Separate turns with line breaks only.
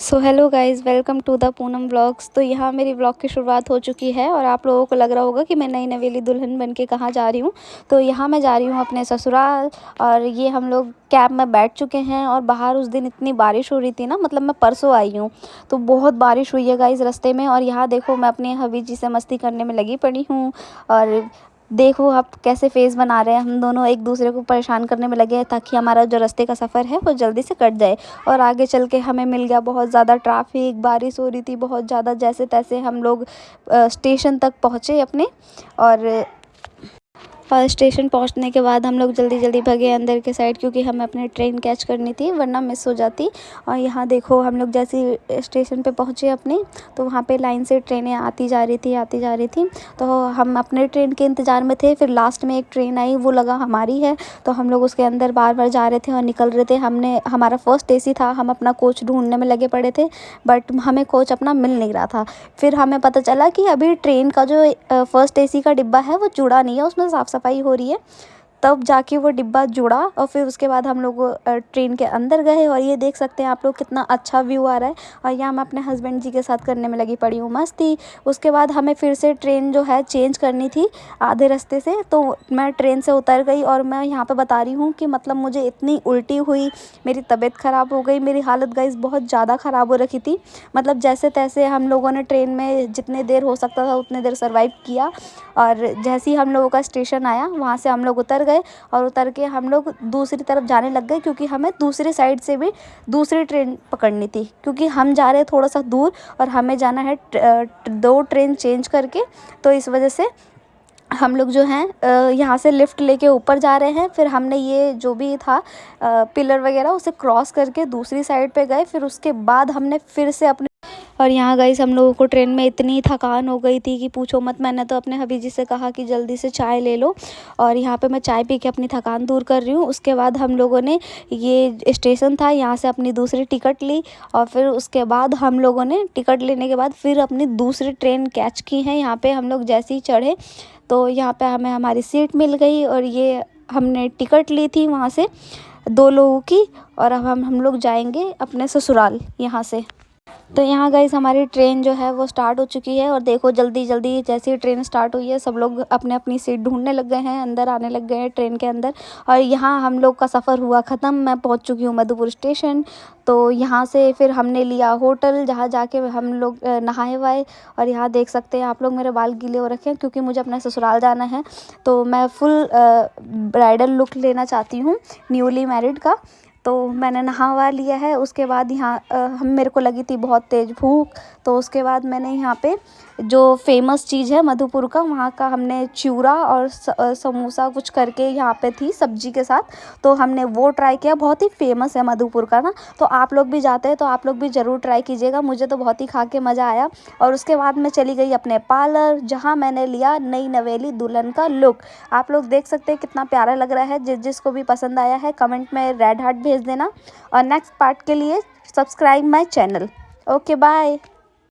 So hello guys, welcome to the Poonam vlogs. तो यहाँ मेरी व्लॉग की शुरुआत हो चुकी है और आप लोगों को लग रहा होगा कि मैं नई नवेली दुल्हन बन के कहाँ जा रही हूँ। तो यहाँ मैं जा रही हूँ अपने ससुराल। और ये हम लोग कैब में बैठ चुके हैं और बाहर उस दिन इतनी बारिश हो रही थी ना, मतलब मैं परसों आई हूँ तो बहुत बारिश हुई है गाइज़ रास्ते में। और यहाँ देखो मैं अपनी हबी जी से मस्ती करने में लगी पड़ी हूँ। और देखो आप कैसे फेस बना रहे हैं, हम दोनों एक दूसरे को परेशान करने में लगे हैं ताकि हमारा जो रास्ते का सफ़र है वो जल्दी से कट जाए। और आगे चल के हमें मिल गया बहुत ज़्यादा ट्रैफिक, बारिश हो रही थी बहुत ज़्यादा। जैसे तैसे हम लोग स्टेशन तक पहुँचे अपने। और स्टेशन पहुंचने के बाद हम लोग जल्दी जल्दी भगे अंदर के साइड, क्योंकि हमें अपनी ट्रेन कैच करनी थी वरना मिस हो जाती। और यहाँ देखो हम लोग जैसे स्टेशन पे पहुँचे अपने, तो वहाँ पे लाइन से ट्रेनें आती जा रही थी। तो हम अपने ट्रेन के इंतज़ार में थे। फिर लास्ट में एक ट्रेन आई, वो लगा हमारी है, तो हम लोग उसके अंदर बार बार जा रहे थे और निकल रहे थे। हमारा फर्स्ट एसी था, हम अपना कोच ढूंढने में लगे पड़े थे, बट हमें कोच अपना मिल नहीं रहा था। फिर हमें पता चला कि अभी ट्रेन का जो फर्स्ट एसी का डिब्बा है वो जुड़ा नहीं है, उसमें साफ़ सफाई हो रही है। तब जाके वो डिब्बा जुड़ा और फिर उसके बाद हम लोग ट्रेन के अंदर गए। और ये देख सकते हैं आप लोग कितना अच्छा व्यू आ रहा है। और यहाँ मैं अपने हस्बैंड जी के साथ करने में लगी पड़ी हूँ मस्ती। उसके बाद हमें फिर से ट्रेन जो है चेंज करनी थी आधे रास्ते से, तो मैं ट्रेन से उतर गई। और मैं यहाँ पे बता रही हूँ कि मतलब मुझे इतनी उल्टी हुई, मेरी तबीयत ख़राब हो गई, मेरी हालत गाइस बहुत ज़्यादा ख़राब हो रखी थी। मतलब जैसे तैसे हम लोगों ने ट्रेन में जितने देर हो सकता था उतने देर सर्वाइव किया। और जैसे ही हम लोगों का स्टेशन आया वहाँ से हम लोग उतर गए। और उतर के हम लोग दूसरी तरफ जाने लग गए, क्योंकि हमें दूसरी साइड से भी दूसरी ट्रेन पकड़नी थी, क्योंकि हम जा रहे हैं थोड़ा सा दूर और हमें जाना है 2 ट्रेन चेंज करके। तो इस वजह से हम लोग जो हैं यहाँ से लिफ्ट लेके ऊपर जा रहे हैं। फिर हमने ये जो भी था पिलर वगैरह उसे क्रॉस करके दूसरी साइड पे गए। फिर उसके बाद हमने फिर से अपने और यहाँ गाइस हम लोगों को ट्रेन में इतनी थकान हो गई थी कि पूछो मत। मैंने तो अपने हबी जी से कहा कि जल्दी से चाय ले लो, और यहाँ पे मैं चाय पी के अपनी थकान दूर कर रही हूँ। उसके बाद हम लोगों ने ये स्टेशन था यहाँ से अपनी दूसरी टिकट ली। और फिर उसके बाद हम लोगों ने टिकट लेने के बाद फिर अपनी दूसरी ट्रेन कैच की है। यहाँ पे हम लोग जैसे ही चढ़े तो यहाँ पे हमें हमारी सीट मिल गई। और ये हमने टिकट ली थी वहाँ से 2 लोगों की। और अब हम लोग जाएंगे अपने ससुराल यहाँ से। तो यहाँ गाइस हमारी ट्रेन जो है वो स्टार्ट हो चुकी है। और देखो जल्दी जल्दी जैसे ही ट्रेन स्टार्ट हुई है सब लोग अपने अपनी सीट ढूंढने लग गए हैं, अंदर आने लग गए हैं ट्रेन के अंदर। और यहाँ हम लोग का सफ़र हुआ ख़त्म। मैं पहुँच चुकी हूँ मधुपुर स्टेशन। तो यहाँ से फिर हमने लिया होटल, जहाँ जाके हम लोग नहाए वाए। और यहाँ देख सकते हैं आप लोग मेरे बाल गीले हो रखे हैं, क्योंकि मुझे अपने ससुराल जाना है। तो मैं फुल ब्राइडल लुक लेना चाहती हूँ न्यूली मैरिड का। तो मैंने नहा वहा लिया है। उसके बाद यहाँ हम मेरे को लगी थी बहुत तेज़ भूख। तो उसके बाद मैंने यहाँ पे जो फेमस चीज़ है मधुपुर का, वहाँ का हमने चिवड़ा और समोसा कुछ करके यहाँ पे थी सब्जी के साथ, तो हमने वो ट्राई किया। बहुत ही फेमस है मधुपुर का ना, तो आप लोग भी जाते हैं तो आप लोग भी ज़रूर ट्राई कीजिएगा। मुझे तो बहुत ही खा के मज़ा आया। और उसके बाद मैं चली गई अपने पार्लर, जहाँ मैंने लिया नई नवेली दुल्हन का लुक। आप लोग देख सकते हैं कितना प्यारा लग रहा है। जिसको भी पसंद आया है कमेंट में रेड हार्ट भेज देना। और नेक्स्ट पार्ट के लिए subscribe my channel. Okay bye.